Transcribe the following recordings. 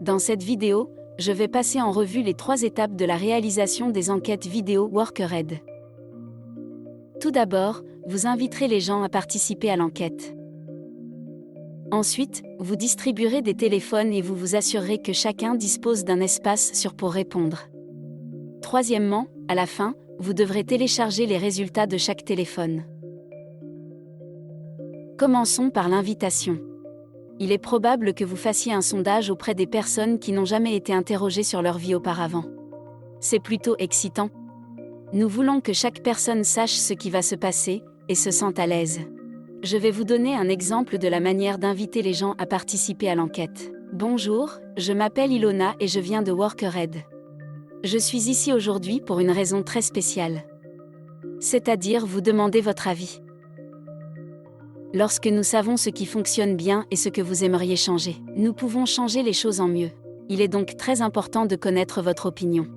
Dans cette vidéo, je vais passer en revue les 3 étapes de la réalisation des enquêtes vidéo Workred. Tout d'abord, vous inviterez les gens à participer à l'enquête. Ensuite, vous distribuerez des téléphones et vous vous assurerez que chacun dispose d'un espace sûr pour répondre. Troisièmement, à la fin, vous devrez télécharger les résultats de chaque téléphone. Commençons par l'invitation. Il est probable que vous fassiez un sondage auprès des personnes qui n'ont jamais été interrogées sur leur vie auparavant. C'est plutôt excitant. Nous voulons que chaque personne sache ce qui va se passer, et se sente à l'aise. Je vais vous donner un exemple de la manière d'inviter les gens à participer à l'enquête. Bonjour, je m'appelle Ilona et je viens de Workred. Je suis ici aujourd'hui pour une raison très spéciale. C'est-à-dire vous demander votre avis. Lorsque nous savons ce qui fonctionne bien et ce que vous aimeriez changer, nous pouvons changer les choses en mieux. Il est donc très important de connaître votre opinion.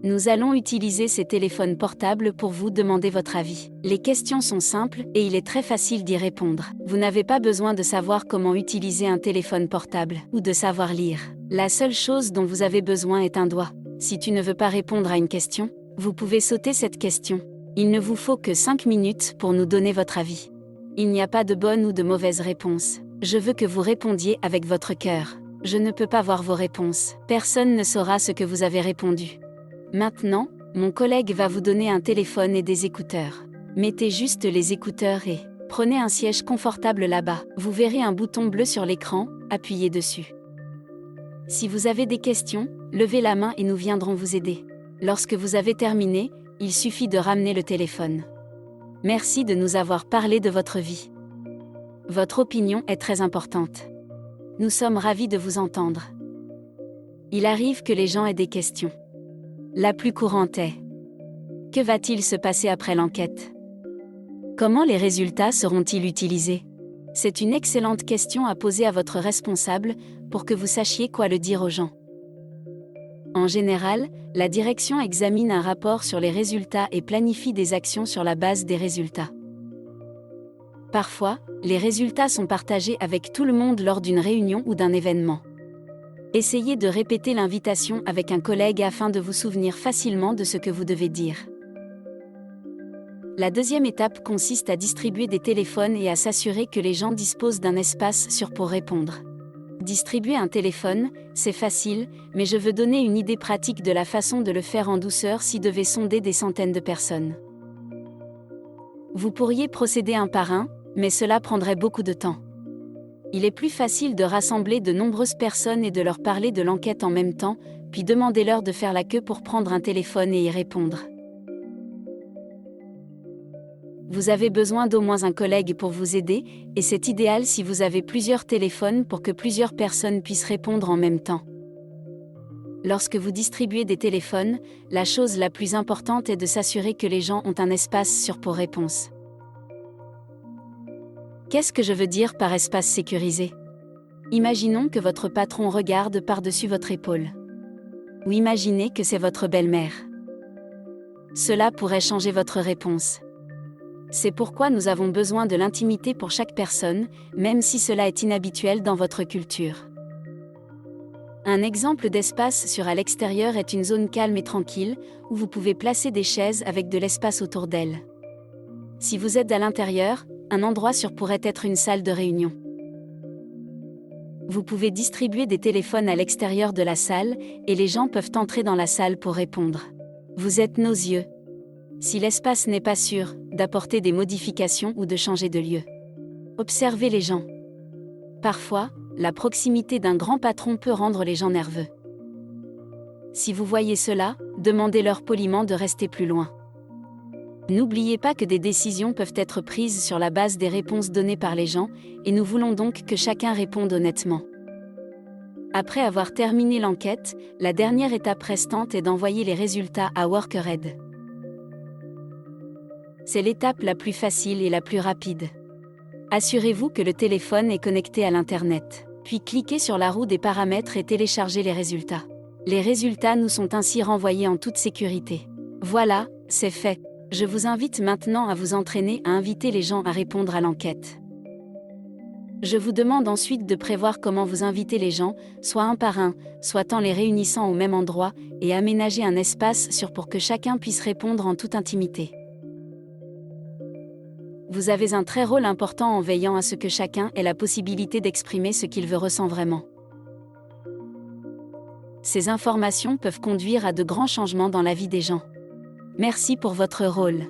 Nous allons utiliser ces téléphones portables pour vous demander votre avis. Les questions sont simples et il est très facile d'y répondre. Vous n'avez pas besoin de savoir comment utiliser un téléphone portable ou de savoir lire. La seule chose dont vous avez besoin est un doigt. Si tu ne veux pas répondre à une question, vous pouvez sauter cette question. Il ne vous faut que 5 minutes pour nous donner votre avis. Il n'y a pas de bonne ou de mauvaise réponse. Je veux que vous répondiez avec votre cœur. Je ne peux pas voir vos réponses. Personne ne saura ce que vous avez répondu. Maintenant, mon collègue va vous donner un téléphone et des écouteurs. Mettez juste les écouteurs et prenez un siège confortable là-bas. Vous verrez un bouton bleu sur l'écran, appuyez dessus. Si vous avez des questions, levez la main et nous viendrons vous aider. Lorsque vous avez terminé, il suffit de ramener le téléphone. Merci de nous avoir parlé de votre vie. Votre opinion est très importante. Nous sommes ravis de vous entendre. Il arrive que les gens aient des questions. La plus courante est: que va-t-il se passer après l'enquête? Comment les résultats seront-ils utilisés? C'est une excellente question à poser à votre responsable pour que vous sachiez quoi le dire aux gens. En général, la direction examine un rapport sur les résultats et planifie des actions sur la base des résultats. Parfois, les résultats sont partagés avec tout le monde lors d'une réunion ou d'un événement. Essayez de répéter l'invitation avec un collègue afin de vous souvenir facilement de ce que vous devez dire. La deuxième étape consiste à distribuer des téléphones et à s'assurer que les gens disposent d'un espace sûr pour répondre. Distribuer un téléphone, c'est facile, mais je veux donner une idée pratique de la façon de le faire en douceur si devait sonder des centaines de personnes. Vous pourriez procéder un par un, mais cela prendrait beaucoup de temps. Il est plus facile de rassembler de nombreuses personnes et de leur parler de l'enquête en même temps, puis demandez-leur de faire la queue pour prendre un téléphone et y répondre. Vous avez besoin d'au moins un collègue pour vous aider, et c'est idéal si vous avez plusieurs téléphones pour que plusieurs personnes puissent répondre en même temps. Lorsque vous distribuez des téléphones, la chose la plus importante est de s'assurer que les gens ont un espace sûr pour réponse. Qu'est-ce que je veux dire par espace sécurisé? Imaginons que votre patron regarde par-dessus votre épaule. Ou imaginez que c'est votre belle-mère. Cela pourrait changer votre réponse. C'est pourquoi nous avons besoin de l'intimité pour chaque personne, même si cela est inhabituel dans votre culture. Un exemple d'espace sûr à l'extérieur est une zone calme et tranquille, où vous pouvez placer des chaises avec de l'espace autour d'elles. Si vous êtes à l'intérieur, un endroit sûr pourrait être une salle de réunion. Vous pouvez distribuer des téléphones à l'extérieur de la salle, et les gens peuvent entrer dans la salle pour répondre. Vous êtes nos yeux. Si l'espace n'est pas sûr, d'apporter des modifications ou de changer de lieu. Observez les gens. Parfois, la proximité d'un grand patron peut rendre les gens nerveux. Si vous voyez cela, demandez-leur poliment de rester plus loin. N'oubliez pas que des décisions peuvent être prises sur la base des réponses données par les gens, et nous voulons donc que chacun réponde honnêtement. Après avoir terminé l'enquête, la dernière étape restante est d'envoyer les résultats à Workred. C'est l'étape la plus facile et la plus rapide. Assurez-vous que le téléphone est connecté à l'Internet. Puis cliquez sur la roue des paramètres et téléchargez les résultats. Les résultats nous sont ainsi renvoyés en toute sécurité. Voilà, c'est fait. Je vous invite maintenant à vous entraîner à inviter les gens à répondre à l'enquête. Je vous demande ensuite de prévoir comment vous invitez les gens, soit un par un, soit en les réunissant au même endroit, et aménager un espace sûr pour que chacun puisse répondre en toute intimité. Vous avez un très rôle important en veillant à ce que chacun ait la possibilité d'exprimer ce qu'il ressent vraiment. Ces informations peuvent conduire à de grands changements dans la vie des gens. Merci pour votre rôle.